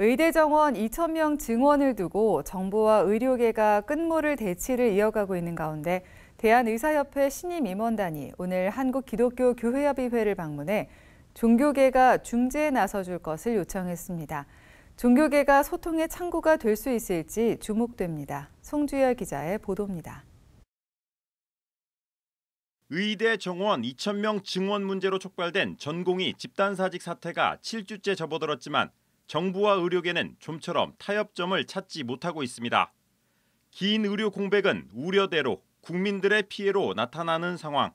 의대 정원 2,000명 증원을 두고 정부와 의료계가 끝모를 대치를 이어가고 있는 가운데 대한의사협회 신임 임원단이 오늘 한국기독교교회협의회를 방문해 종교계가 중재에 나서줄 것을 요청했습니다. 종교계가 소통의 창구가 될 수 있을지 주목됩니다. 송주열 기자의 보도입니다. 의대 정원 2,000명 증원 문제로 촉발된 전공의 집단사직 사태가 7주째 접어들었지만 정부와 의료계는 좀처럼 타협점을 찾지 못하고 있습니다. 긴 의료 공백은 우려대로 국민들의 피해로 나타나는 상황.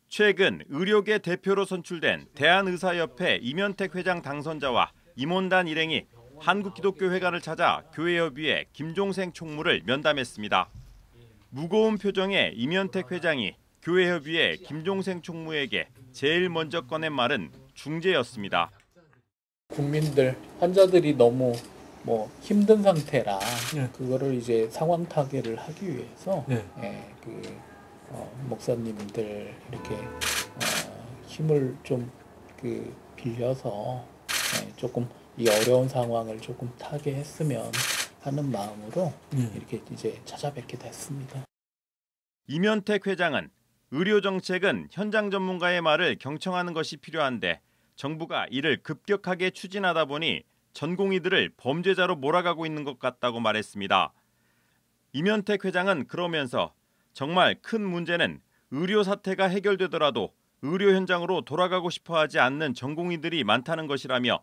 최근 의료계 대표로 선출된 대한의사협회 이면택 회장 당선자와 임원단 일행이 한국기독교회관을 찾아 교회협의회 김종생 총무를 면담했습니다. 무거운 표정의 이면택 회장이 교회협의회 김종생 총무에게 제일 먼저 꺼낸 말은 중재였습니다. 국민들, 환자들이 너무 힘든 상태라 그거를 이제 상황 타개를 하기 위해서 목사님들 이렇게 힘을 좀 빌려서 조금 이 어려운 상황을 조금 타개했으면 하는 마음으로 이렇게 이제 찾아뵙게 됐습니다. 이면택 회장은 의료 정책은 현장 전문가의 말을 경청하는 것이 필요한데 정부가 이를 급격하게 추진하다 보니 전공의들을 범죄자로 몰아가고 있는 것 같다고 말했습니다. 이면택 회장은 그러면서 정말 큰 문제는 의료 사태가 해결되더라도 의료 현장으로 돌아가고 싶어하지 않는 전공의들이 많다는 것이라며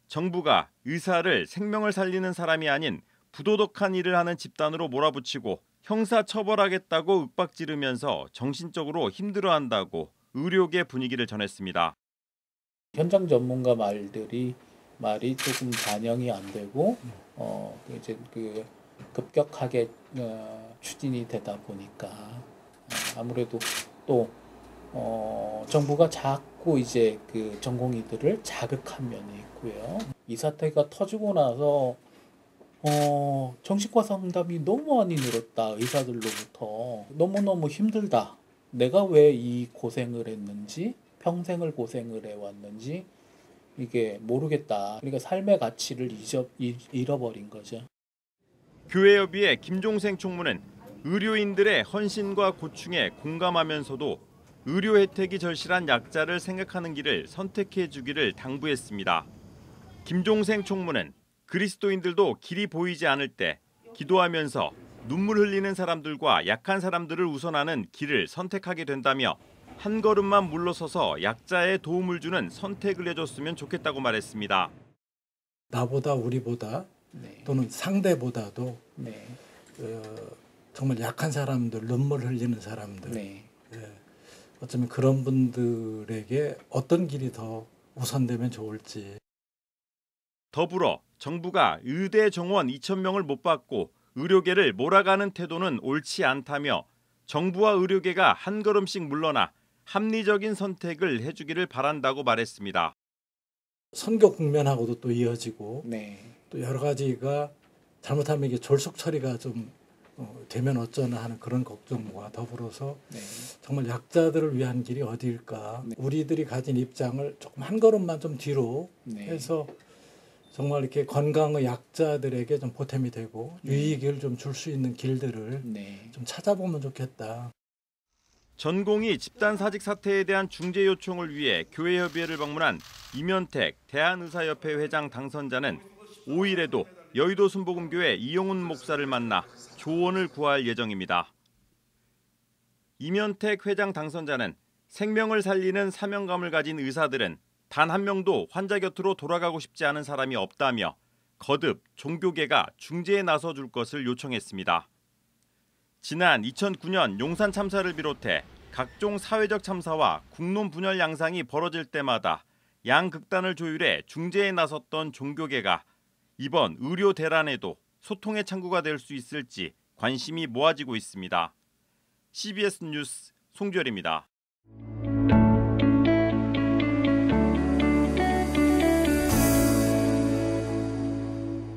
정부가 의사를 생명을 살리는 사람이 아닌 부도덕한 일을 하는 집단으로 몰아붙이고 형사 처벌하겠다고 윽박지르면서 정신적으로 힘들어한다고 의료계 분위기를 전했습니다. 현장 전문가 말이 조금 반영이 안 되고 이제 급격하게 추진이 되다 보니까 아무래도 또 정부가 자꾸 이제 전공의들을 자극한 면이 있고요. 이 사태가 터지고 나서 정신과 상담이 너무 많이 늘었다. 의사들로부터 너무너무 힘들다. 내가 왜 이 고생을 했는지 평생을 고생을 해왔는지 이게 모르겠다. 그러니까 삶의 가치를 잃어버린 거죠. 교회협의회 김종생 총무는 의료인들의 헌신과 고충에 공감하면서도 의료 혜택이 절실한 약자를 생각하는 길을 선택해 주기를 당부했습니다. 김종생 총무는 그리스도인들도 길이 보이지 않을 때 기도하면서 눈물 흘리는 사람들과 약한 사람들을 우선하는 길을 선택하게 된다며 한 걸음만 물러서서 약자에 도움을 주는 선택을 해줬으면 좋겠다고 말했습니다. 나보다 우리보다 또는 상대보다도 정말 약한 사람들, 눈물 흘리는 사람들 어쩌면 그런 분들에게 어떤 길이 더 우선되면 좋을지. 더불어 정부가 의대 정원 2,000명을 못 받고 의료계를 몰아가는 태도는 옳지 않다며 정부와 의료계가 한 걸음씩 물러나 합리적인 선택을 해주기를 바란다고 말했습니다. 선거 국면하고도 또 이어지고 또 여러 가지가 잘못하면 이게 졸속 처리가 좀 되면 어쩌나 하는 그런 걱정과 더불어서 정말 약자들을 위한 길이 어디일까. 우리들이 가진 입장을 조금 한 걸음만 좀 뒤로 해서 정말 이렇게 건강의 약자들에게 좀 보탬이 되고 유익을 좀 줄 수 있는 길들을 좀 찾아보면 좋겠다. 전공의 집단사직 사태에 대한 중재 요청을 위해 교회협의회를 방문한 이면택 대한의사협회 회장 당선자는 5일에도 여의도 순복음교회 이용훈 목사를 만나 조언을 구할 예정입니다. 이면택 회장 당선자는 생명을 살리는 사명감을 가진 의사들은 단 한 명도 환자 곁으로 돌아가고 싶지 않은 사람이 없다며 거듭 종교계가 중재에 나서줄 것을 요청했습니다. 지난 2009년 용산 참사를 비롯해 각종 사회적 참사와 국론 분열 양상이 벌어질 때마다 양극단을 조율해 중재에 나섰던 종교계가 이번 의료 대란에도 소통의 창구가 될 수 있을지 관심이 모아지고 있습니다. CBS 뉴스 송주열입니다.